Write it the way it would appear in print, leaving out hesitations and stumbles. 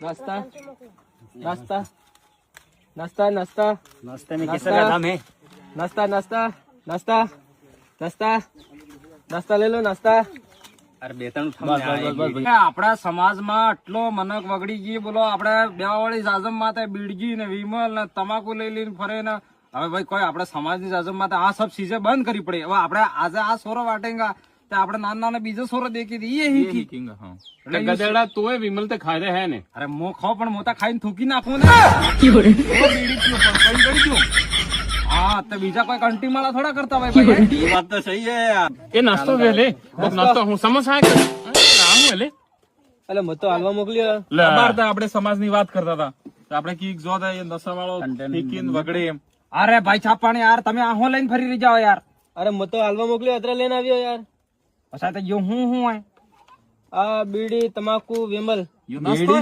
नाश्ता नाश्ता नाश्ता नाश्ता नाश्ते में किसका दाम है? नाश्ता नाश्ता नाश्ता नाश्ता नाश्ता ले लो नाश्ता અરે બે ત્રણ આપણા સમાજમાં આટલો મનક વગડી ગઈ બોલો આપડે બેવાવાળી જાજમ માથે બીડજી ને વિમલ ને તમાકુ લઈ લઈને ફરે ને હવે ભાઈ કોઈ આપડા સમાજની જાજમ માથે આ સબ ચીજે બંધ કરી પડે હવે આપડે આજે આ સોરો વાટેંગા તો આપડે નાના નાના બીજો સોરો દેખી દઈએ હીકી ગધેડા તોય વિમલ તે ખાય હે ને અરે મો ખાવ પણ મોટા ખાઈને થૂકી નાખું ને બીડી પીવું પણ કઈ કરી દઉં હા તો બીજા કોઈ કંટી માળા થોડા કરતા ભાઈ વાત તો સહી હે યાર. એ નાસ્તો વે લે નાસ્તો હું સમોસા રામ લે અલે મત તો હાલવા મોકલ્યો આપણે સમાજની વાત કરતા હતા તો આપણે કીક જો એ નશા વાળો ઠીકીન વગડે એમ અરે ભાઈ છાપાણી યાર તમે આહો લઈને ફરી રહી જાઓ યાર અરે મત તો હાલવા મોકલ્યો અત્યારે લઈને આવ્યો યાર પછી તો હું હોય આ બીડી તમાકુ વિમલ નાસ્તો